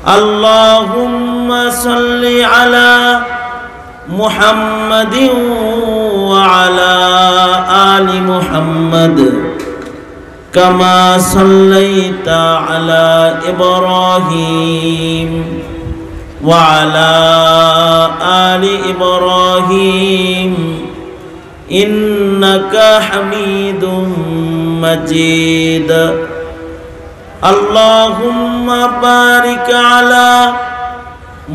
আল্লাহুম্মা সাল্লি আলা মুহাম্মাদিন ওয়া আলা আলি মুহাম্মাদ কামা সাল্লাইতা আলা ইব্রাহিম ওয়া আলা আলি ইব্রাহিম ইন্নাকা হামিদুম মাজিদ। আল্লাহুম্মা বারিক আলা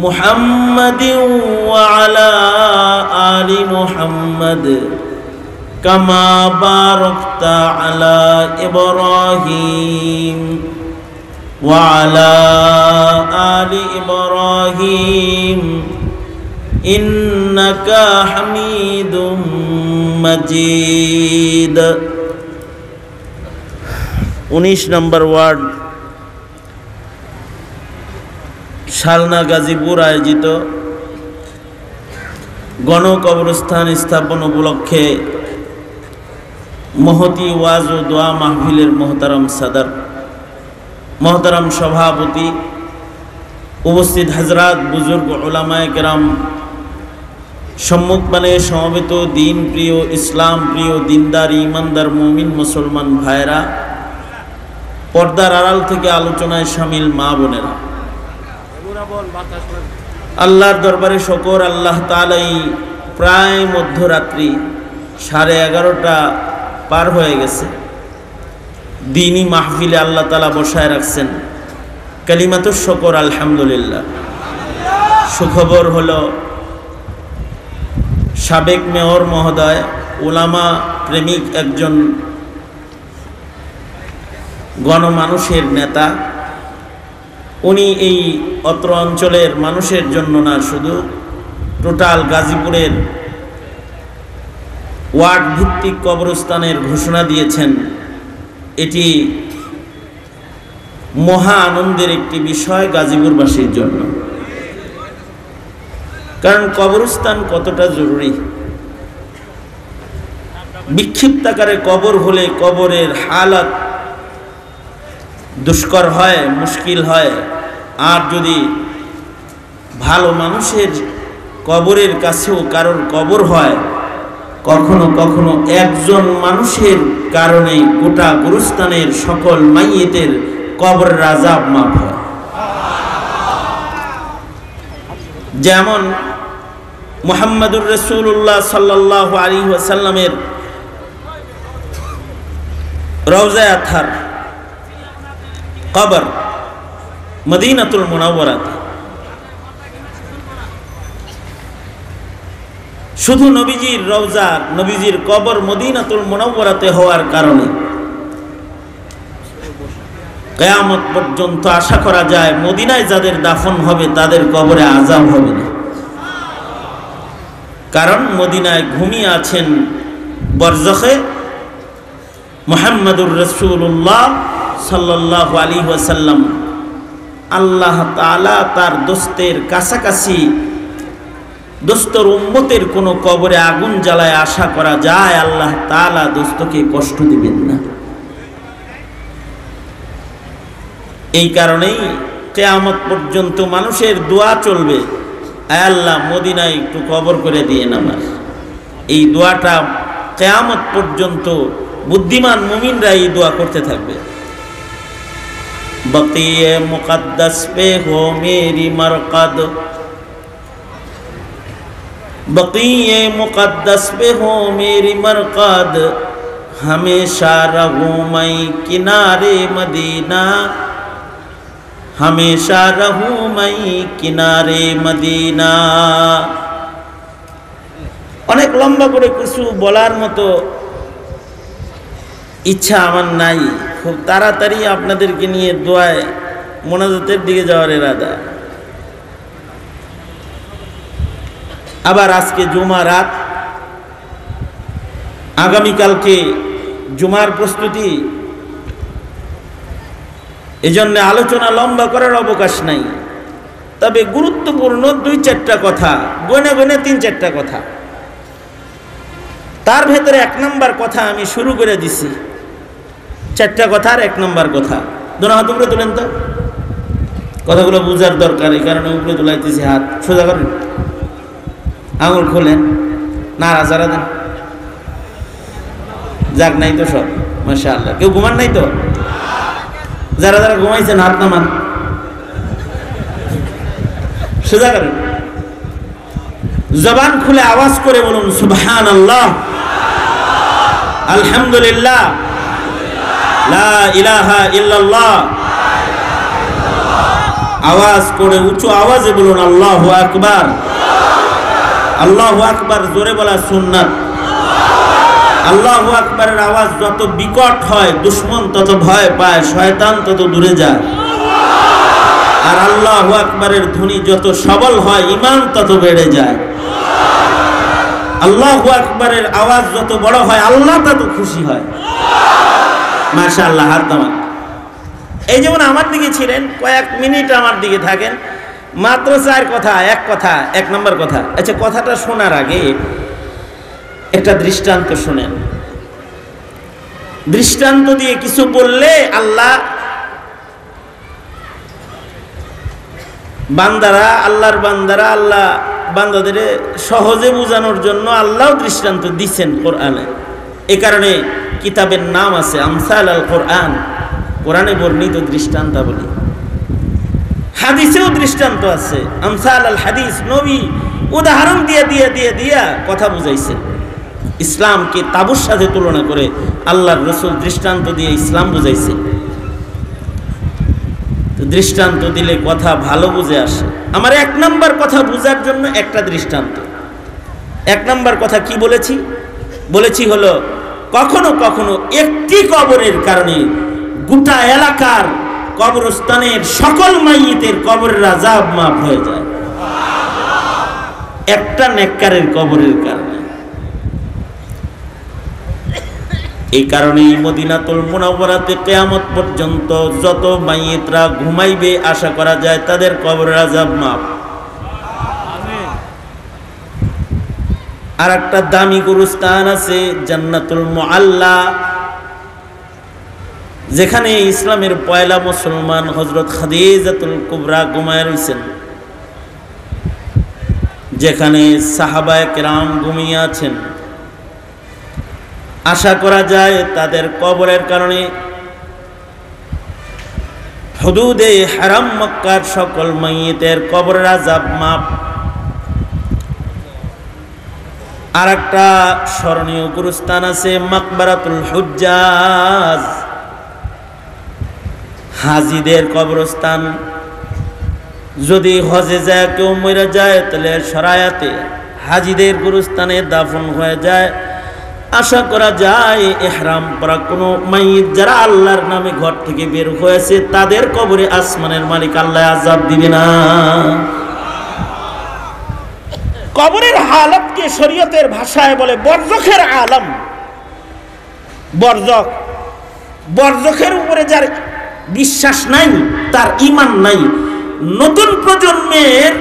মুহাম্মাদিন ওয়া আলা আলি মুহাম্মাদ কামা বারাকতা আলা ইব্রাহিম ওয়া আলা আলি ইব্রাহিম ইন্নাকা হামিদুম মাজিদ। 19 নম্বর ওয়ার্ড শালনা গাজীপুর আয়োজিত গণকবরস্থান স্থাপন উপলক্ষে মহতি ওয়াজ ও দোয়া মাহফিলের মোহতারাম সাদার, মোহতারাম সভাপতি, উপস্থিত হাজরাত, বুজুর্গ উলামায়ে কেরাম, সম্মুখপানে সমবেত দিন প্রিয়, ইসলাম প্রিয়, দিনদার, ইমানদার মুমিন মুসলমান ভাইরা, পর্দার আড়াল থেকে আলোচনায় শামিল মা বোনেরা, আল্লাহর দরবারে শুকর, আল্লাহ তাআলাই প্রায় মধ্যরাত্রি 11:30 পার হয়ে গেছে, দিনী মাহফিলে আল্লাহ তাআলা বসায় রাখছেন। কালিমাতুশ শুকর, আলহামদুলিল্লাহ। সুখবর হলো সাবেক মেয়র মহোদয়, উলামা প্রেমিক একজন গণমানুষের নেতা, উনি এই অত্র অঞ্চলের মানুষের জন্য না, শুধু টোটাল গাজীপুরের ওয়ার্ড ভিত্তিক কবরস্থানের ঘোষণা দিয়েছেন। এটি মহা আনন্দের একটি বিষয় গাজীপুরবাসীর জন্য, কারণ কবরস্থান কতটা জরুরি। বিক্ষিপ্ত আকারে কবর হলে কবরের হালাত দুষ্কর হয়, মুশকিল হয়। আর যদি ভালো মানুষের কবরের কাছেও কারোর কবর হয়, কখনো কখনো একজন মানুষের কারণে গোটা গুরুস্থানের সকল মাইয়েতের কবরের আযাব মাফ হয়। যেমন মুহাম্মদুর রাসূলুল্লাহ সাল্লাল্লাহু আলাইহি ওয়াসাল্লামের রওজায়ে আতহার কবর মদিনাতুল মুনাওয়ারাতে, শুধু নবীজির রওজা, নবীজির কবর মদিনাতুল মুনাওয়ারাতে হওয়ার কারণে কিয়ামত পর্যন্ত আশা করা যায় মদিনায় যাদের দাফন হবে তাদের কবরে আযাব হবে না। কারণ মদিনায় ঘুমিয়ে আছেন বরজখে মুহাম্মদুর রাসূলুল্লাহ সাল্লাল্লাহু আলাইহি ওয়াসাল্লাম। আল্লাহ তাআলা তার দোস্তের কাছাকাছি, দোস্তর উম্মতের কোনো কবরে আগুন জ্বালায় আশা করা যায় আল্লাহ তাআলা দোস্তকে কষ্ট দিবেন না। এই কারণেই কিয়ামত পর্যন্ত মানুষের দোয়া চলবে, আয় আল্লাহ মদিনায় একটু কবর করে দিয়েন আমার। এই দোয়াটা কিয়ামত পর্যন্ত বুদ্ধিমান মুমিনরা এই দোয়া করতে থাকবে। বকিয়ে মুকদ্দাস পে হো মেরি মরকদ, বকিয়ে মুকদ্দাস পে হো মেরি মরকদ, हमेशा रहूं मैं किनारे मदीना, हमेशा रहूं मैं किनारे मदीना। অনেক লম্বা করে কিছু বলার মতো ইচ্ছা আমার নাই, খুব তাড়াতাড়ি আপনাদেরকে নিয়ে দোয়ায় মোনাজাতের দিকে যাওয়ার ইরাদা। আবার আজকে জুমা রাত, আগামীকালকে জুমার প্রস্তুতি, এজন্য আলোচনা লম্বা করার অবকাশ নাই। তবে গুরুত্বপূর্ণ 2-4টা কথা, গনে গনে 3-4টা কথা, তার ভেতরে 1 নম্বর কথা আমি শুরু করে দিছি। 4টা কথার 1 নম্বর কথা, দোনো হাত উপরে তুলেন তো, কথাগুলো বুঝার দরকার, এই কারণে উপরে তোলাইতেছি। হাত সোজা করেন, আঙুল খোলেন, নাড়াচাড়া দেন। যাক, নাই তো সব, মাশাআল্লাহ। কেউ ঘুমান নাই তো? যারা যারা ঘুমাইছেন হাত নামান, সোজা করেন, জবান খুলে আওয়াজ করে বলুন সুবহানাল্লাহ, আলহামদুলিল্লাহ, লা ইলাহা ইল্লাল্লাহ। আওয়াজ করে উঁচু আওয়াজে বলুন আল্লাহু আকবার। আল্লাহু আকবার জোরে বলা সুন্নাত। আল্লাহু আকবারের আওয়াজ যত বিকট হয় দুশমন তত ভয় পায়, শয়তান তত দূরে যায়। আর আল্লাহু আকবারের ধ্বনি যত সবল হয় ঈমান তত বেড়ে যায়। আল্লাহু আকবারের আওয়াজ যত বড় হয় আল্লাহ তত খুশি হয়। মাশাআল্লাহ। হাত নামান। এই যেমন আমার দিকে ছিলেন, কয়েক মিনিট আমার দিকে থাকেন, মাত্র 4 কথা, এক নম্বর কথা। আচ্ছা, কথাটা শোনার আগে একটা দৃষ্টান্ত শোনেন। দৃষ্টান্ত দিয়ে কিছু বললে আল্লাহ আল্লাহর বান্দারা আল্লাহ বান্দাদের সহজে বোঝানোর জন্য আল্লাহ দৃষ্টান্ত দিচ্ছেন কোরআনে। এ কারণে কিতাবের নাম আছে আমসাল আল কোরআন, কোরআনে বর্ণিত দৃষ্টান্তাবলী। হাদিসেও দৃষ্টান্ত আছে আমসাল আল হাদিস। নবী উদাহরণ দিয়ে কথা বুঝাইছেন। ইসলামকে তাবুর সাথে তুলনা করে আল্লাহর রাসূল দৃষ্টান্ত দিয়ে ইসলাম বুঝাইছে। দৃষ্টান্ত দিলে কথা ভালো বুঝে আসে। আমার 1 নম্বর কথা বুঝার জন্য একটা দৃষ্টান্ত। 1 নম্বর কথা কি বলেছি হলো, কখনো কখনো একটি কবরের কারণে গোটা এলাকার কবরস্থানের সকল মাইয়িতের কবরের আযাব মাফ হয়ে যায়, একটা নেককারের কবরের কারণে। এই কারণেই মদিনাতুল মুনাওয়ারাতে কিয়ামত পর্যন্ত যত মাইয়িতরা ঘুমাইবে আশা করা যায় তাদের কবরের আযাব মাফ। আর একটা দামি গুরুস্থান আছে জান্নাতুল মুআল্লা, যেখানে ইসলামের পয়লা মুসলমান হযরত খাদিজাতুল কুবরা ঘুমায় রয়েছেন, যেখানে সাহাবায়ে কেরাম ঘুমিয়ে আছেন। আশা করা যায় তাদের কবরের কারণে হুদুদে হারাম মক্কার সকল মাইয়িতের কবরের আযাব মাফ। আর একটা স্মরণীয় গুরুস্থান আছে মাকবারাতুল হুজ্জাজ, হাজিদের কবরস্থান। যদি হজে যায় কেউ মরে যায় তাহলে শরায়াতে হাজিদের গুরুস্থানে দাফন হয়ে যায়। আশা করা যায় ইহরাম পরা কোনো মাইয়িত যারা আল্লাহর নামে ঘর থেকে বের হয়েছে তাদের কবরে আসমানের মালিক আল্লাহ আযাব দিবে না। কবরের হালতকে শরীয়তের ভাষায় বলে বরজখের আলম। বরজখের উপরে যার বিশ্বাস নাই, তার ঈমান নাই। নতুন প্রজন্মের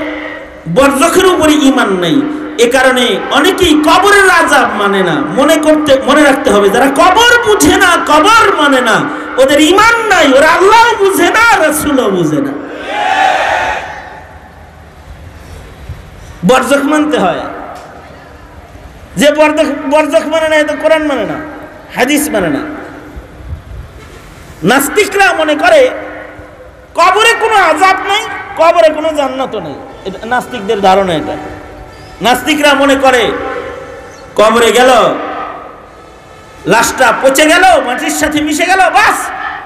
বরজখের উপরে ঈমান নাই। এ কারণে অনেকেই কবরের আযাব মানে না। মনে রাখতে হবে, যারা কবর বুঝে না, কবর মানে না, ওদের ঈমান নাই। ওরা আল্লাহ বুঝে না, রাসূলও বুঝে না। বরজখ মানতে হয়। যে বরজখ মানে না, তো কোরআন মানে না, হাদিস মানে না। নাস্তিকরা মনে করে কবরে কোনো আযাব নাই, কবরে কোনো জান্নাতও নেই। এটা নাস্তিকদের ধারণা। এটা নাস্তিকরা মনে করে কবরে গেল, লাশটা পচে গেল, মাটির সাথে মিশে গেল, বাস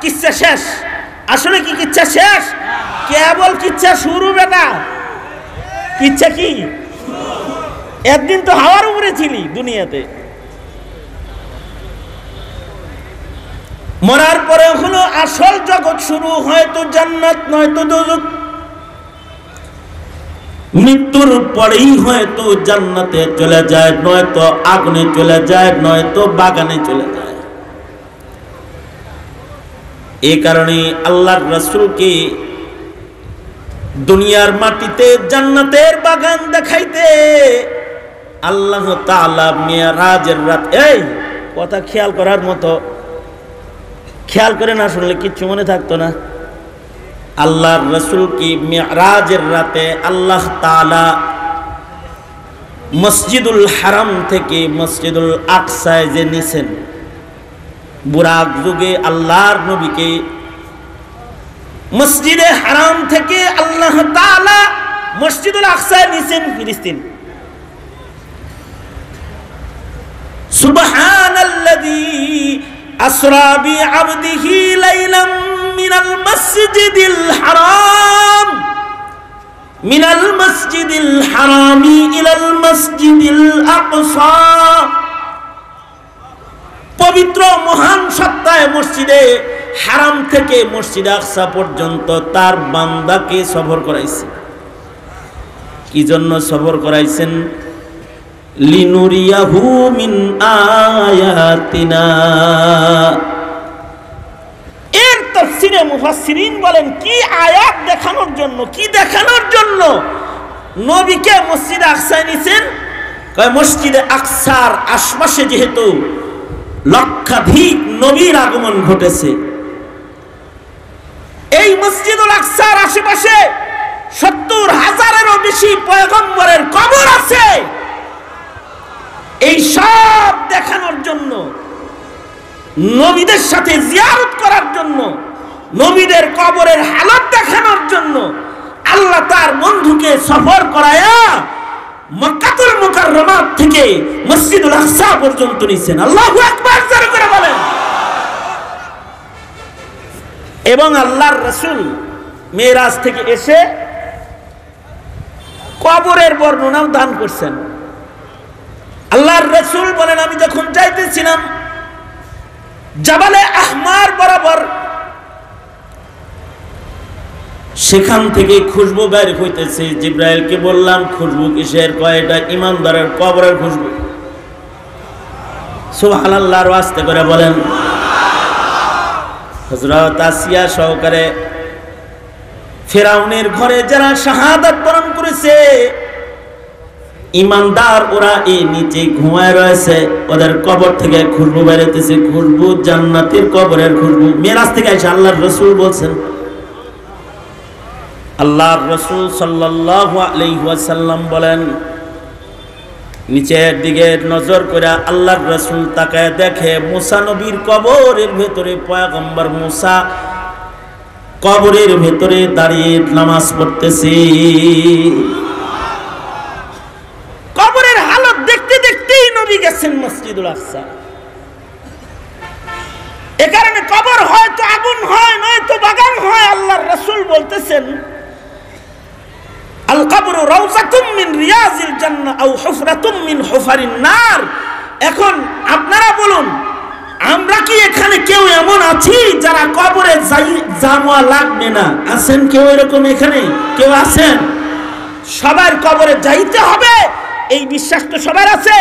কিচ্ছা শেষ। আসলে কি কিচ্ছা শেষ? কেবল কিচ্ছা শুরু। বেটা, কিচ্ছা কি? একদিন তো হাওয়ার উপরে ছিলি দুনিয়াতে। মরার পরে হলো আসল জগৎ শুরু, হয়তো জান্নাত নয়তো দোজখ। মৃত্যুর পরেই হয়তো জান্নাতে চলে যায়, নয়তো আগুনে চলে যায়, নয়তো বাগানে চলে যায়। এই কারণে আল্লাহর রাসূলকে দুনিয়ার মাটিতে জান্নাতের বাগান দেখাইতে আল্লাহ তাআলা মিরাজের রাত, এই কথা খেয়াল করার মতো, খেয়াল করে না শুনলে কিচ্ছু মনে থাকতো না। আল্লাহর রাসূল কি মিরাজের রাতে আল্লাহ তাআলা মসজিদুল হারাম থেকে মসজিদুল আকসায় যে নিছেন, বুরাক যুগে আল্লাহর নবীকে মসজিদে হারাম থেকে আল্লাহ তাআলা মসজিদুল আকসায় নিছেন ফিলিস্তিন। সুবহানাল্লাযী আসরা বিআবদিহি লাইলাম মিনাল মসজিদিল হারাম মিনাল মসজিদিল হারামি ইলাল মসজিদিল আকসা। পবিত্র মহান সত্তায় মসজিদে হারাম থেকে মসজিদে আকসা পর্যন্ত তার বান্দাকে সফর করাইছে। কি জন্য সফর করাইছেন? লিনুরিয়াহু মিন আয়াতিনা। এর তাফসীরে মুফাসসিরিন বলেন কি আয়াত দেখানোর জন্য, কি দেখানোর জন্য নবীকে মসজিদে আকসায় নিছেন? কয় মসজিদে আকসার আশপাশে যেহেতু লক্ষাধিক নবীর আগমন ঘটেছে, এই মসজিদুল আকসার আশেপাশে 70,000-এরও বেশি পয়গম্বরের কবর আছে। এই সব দেখানোর জন্য, নবীদের সাথে জিয়ারত করার জন্য, নবীদের কবরের হালত দেখানোর জন্য আল্লাহ তার বন্ধুকে সফর করায়া মক্কাতুল মুকাররমা থেকে মসজিদুল আকসা পর্যন্ত নিছেন। আল্লাহু আকবার জোরে করে বলেন। এবং আল্লাহর রাসূল মেরাজ থেকে এসে কবরের বর্ণনাও দান করছেন। আল্লাহর রাসূল বলেন, আমি যখন যাইতেছিলাম জাবালে আহমার বরাবর, সেখান থেকে খুশবু বের হইতেছে। জিব্রাইলকে বললাম, খুশবু কিসের? কয় এটা ইমানদারের কবরের খুশবু। সুবহানাল্লাহ, আর আস্তে করে বলেন। হযরত আসিয়া সহকারে ফিরাউনের ঘরে যারা শাহাদাত বরণ করেছে, ইমানদার ওরা এই নিচে ঘুমায় রয়েছে, ওদের কবর থেকে খুশবু বেরোতেছে। খুশবু জান্নাতের কবরের খুশবু। মেরাজ থেকে এসে আল্লাহর রাসূল বলছেন, আল্লাহর রাসূল সাল্লাল্লাহু আলাইহি ওয়াসাল্লাম বলেন, নিচের দিকে নজর করে আল্লাহর রাসূল তাকায় দেখে মুসা নবীর কবরের ভেতরে পয়গম্বর মুসা কবরের ভেতরে দাঁড়িয়ে নামাজ পড়তেছে। কবরের হালত দেখতে দেখতেই নবী গেছেন মসজিদুল আকসা। এ কারণে কবর হয়তো আগুন হয়, নয়তো বাগান হয়। আল্লাহর রাসূল বলতেছেন, আল কবরু রাউযাতুম মিন রিয়াজিল জান্নাহ আও হুফরাতুম মিন হুফারিন নার। এখন আপনারা বলুন, আমরা কি এখানে কেউ এমন আছি যারা কবরে যাওয়া লাগবে না? আছেন কেউ এরকম? এখানে কেউ আছেন? সবার কবরে যাইতে হবে এই বিশ্বাস তো সবার আছে।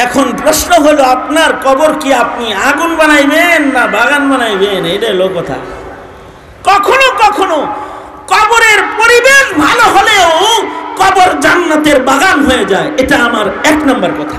এখন প্রশ্ন হলো, আপনার কবর কি আপনি আগুন বানাইবেন না বাগান বানাইবেন? এটা হলো কথা। কখনো কখনো কবরের পরিবেশ ভালো হলেও কবর জান্নাতের বাগান হয়ে যায়। এটা আমার 1 নম্বর কথা।